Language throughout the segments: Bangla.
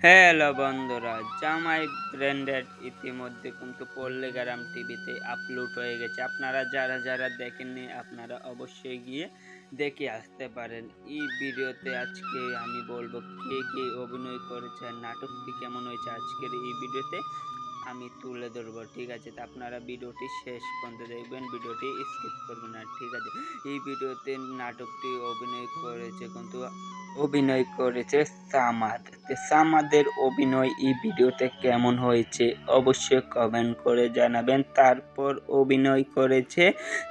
হ্যালো বন্ধুরা, জামাই ব্র্যান্ডের ইতিমধ্যে কিন্তু পল্লীগ্রাম টিভিতে আপলোড হয়ে গেছে। আপনারা যারা যারা দেখেননি আপনারা অবশ্যই গিয়ে দেখে আসতে পারেন। এই ভিডিওতে আজকে আমি বলবো কে কে অভিনয় করেছে আর নাটকটি কেমন হয়েছে আজকের এই ভিডিওতে আমি তুলে ধরবো। ঠিক আছে, তো আপনারা ভিডিওটি শেষ পর্যন্ত দেখবেন, ভিডিওটি স্কিপ করবেন না। ঠিক আছে, এই ভিডিওতে নাটকটি অভিনয় করেছে সামাদ। সামাদের অভিনয় এই ভিডিওতে কেমন হয়েছে অবশ্যই কমেন্ট করে জানাবেন। তারপর অভিনয় করেছে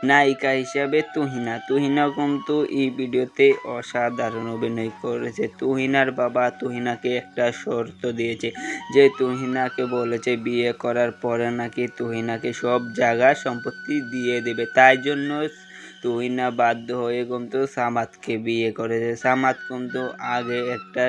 নায়িকা হিসাবে তুহিনা। তুহিনা কিন্তু এই ভিডিওতে অসাধারণ অভিনয় করেছে। তুহিনার বাবা তুহিনাকে একটা শর্ত দিয়েছে, যে তুহিনাকে বলেছে বিয়ে করার পরে নাকি তুহিনাকে সব জায়গা সম্পত্তি দিয়ে দেবে। তাই জন্য তুহিনা বাধ্য হয়ে কিন্তু সামাদকে বিয়ে করেছে। সামাদ কিন্তু আগে একটা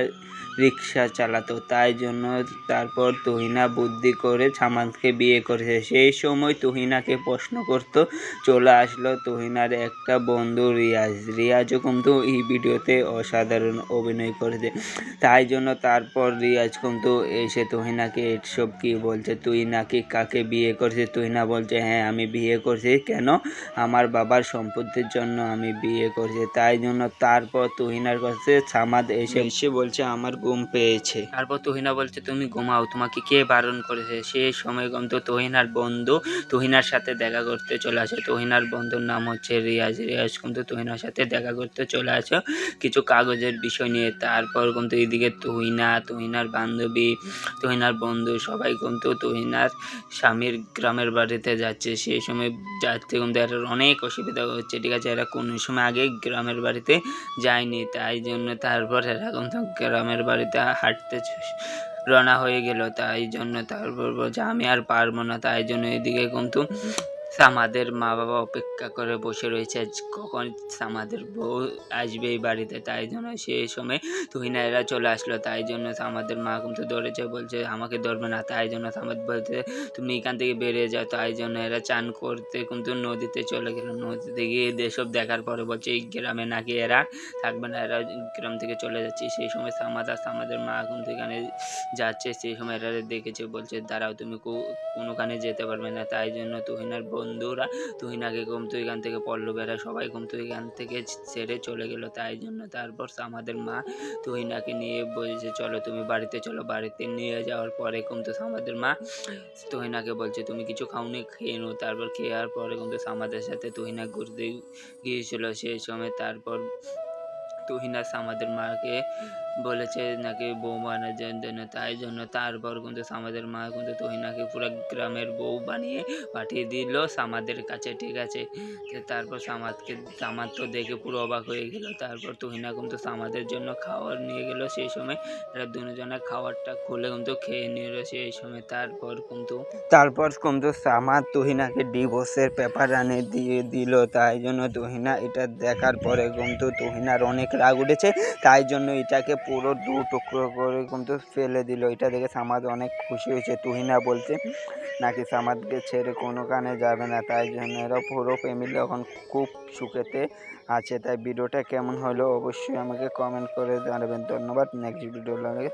রিক্সা চালাতো, তাই জন্য তারপর তুহিনা বুদ্ধি করে সামাদকে বিয়ে করেছে। সেই সময় তুহিনাকে প্রশ্ন করতো চলে আসলো তুহিনার একটা বন্ধু রিয়াজও কিন্তু এই ভিডিওতে অসাধারণ অভিনয় করেছে। তাই জন্য তারপর রিয়াজ কিন্তু এসে তুহিনাকে এসব কি বলছে, তুই নাকি কাকে বিয়ে করছিস? তুহিনা বলছে হ্যাঁ আমি বিয়ে করছি, কেন? আমার বাবার সম্পত্তির জন্য আমি বিয়ে করছি। তাই জন্য তারপর তুহিনার কাছে সামাদ এসে বলছে আমার ঘুম পেয়েছে। তারপর তুহিনা বলছে তুমি ঘুমাও, তোমাকে কে বারণ করেছে? সেই সময় কিন্তু তুহিনার বন্ধু তুহিনার সাথে দেখা করতে চলে আসে। তুহিনার বন্ধুর নাম হচ্ছে রিয়াজ। রিয়াজ কিন্তু তুহিনার সাথে দেখা করতে চলে আসে কিছু কাগজের বিষয় নিয়ে। তারপর কিন্তু এইদিকে তুহিনার বান্ধবী, তুহিনার বন্ধু সবাই কিন্তু তুহিনার স্বামীর গ্রামের বাড়িতে যাচ্ছে। সেই সময় যাচ্ছে কিন্তু এর অনেক অসুবিধা হচ্ছে। ঠিক আছে, এরা কোনো সময় আগে গ্রামের বাড়িতে যায়নি, তাই জন্য তারপর এরা কিন্তু গ্রামের বাড়িতে হাঁটতে রওনা হয়ে গেল। তাই জন্য তারপর বলছে আমি আর পারবো না। তাই জন্য এদিকে কিন্তু সামাদের মা বাবা অপেক্ষা করে বসে রয়েছে কখন সামাদের বউ আসবে এই বাড়িতে। তাই জন্য সেই সময় তুহিনা এরা চলে আসলো। তাই জন্য সামাদের মা কিন্তু ধরেছে, বলছে আমাকে ধরবে না। তাই জন্য সামাদ বলছে তুমি এখান থেকে বেরিয়ে যাও। তাই জন্য এরা চান করতে কিন্তু নদীতে চলে গেল। নদীতে গিয়ে এসব দেখার পরে বলছে এই গ্রামে নাকি এরা থাকবে না, এরা গ্রাম থেকে চলে যাচ্ছে। সেই সময় সামাদ আর সামাদের মা কিন্তু এখানে যাচ্ছে। সেই সময় এরা দেখেছে, বলছে দাঁড়াও তুমি কোনোখানে যেতে পারবে না। তাই জন্য তুহিনার বন্ধুরা তুহিনাকে কিন্তু এখান থেকে পল্লবেরা সবাই কিন্তু এখান থেকে ছেড়ে চলে গেল। তাই জন্য তারপর আমাদের মা তুহিনাকে নিয়ে বলছে চলো তুমি বাড়িতে চলো। বাড়িতে নিয়ে যাওয়ার পরে কিন্তু আমাদের মা তুহিনাকে বলছে তুমি কিছু খাওনি, খেয়ে নো। তারপর খেয়ার পরে কিন্তু আমাদের সাথে তুহিনা ঘুরতে গিয়েছিল। সেই সময় তারপর তুহিনা আমাদের মাকে বলেছে নাকি বউ আনার জন্য। তাই জন্য তারপর কিন্তু আমাদের মা কিন্তু তুহিনাকে পুরো গ্রামের বউ বানিয়ে পাঠিয়ে দিল সামাদের কাছে। ঠিক আছে, তারপর সামাদ তো দেখে পুরো অবাক হয়ে গেল। তারপর তুহিনা কিন্তু সামাদের জন্য খাবার নিয়ে গেল। সেই সময় এরা দুজনের খাবারটা খুলে কিন্তু খেয়ে নিল। সেই সময় তারপর কিন্তু সামাদ তুহিনাকে ডিভোর্সের পেপার আনে দিয়ে দিল। তাই জন্য তুহিনা এটা দেখার পরে কিন্তু তুহিনার অনেক রাগ উঠেছে। তাই জন্য এটাকে পুরো দু টুকরো করে কিন্তু ফেলে দিল। এটা দেখে সামাদ অনেক খুশি হয়েছে। তুহিনা বলছে নাকি সামাদকে ছেড়ে কোনো কানে যাবে না। তাই জন্য এরা পুরো ফ্যামিলি এখন খুব সুখেতে আছে। তাই ভিডিওটা কেমন হলো অবশ্যই আমাকে কমেন্ট করে জানাবেন। ধন্যবাদ। নেক্সট ভিডিও লাগে।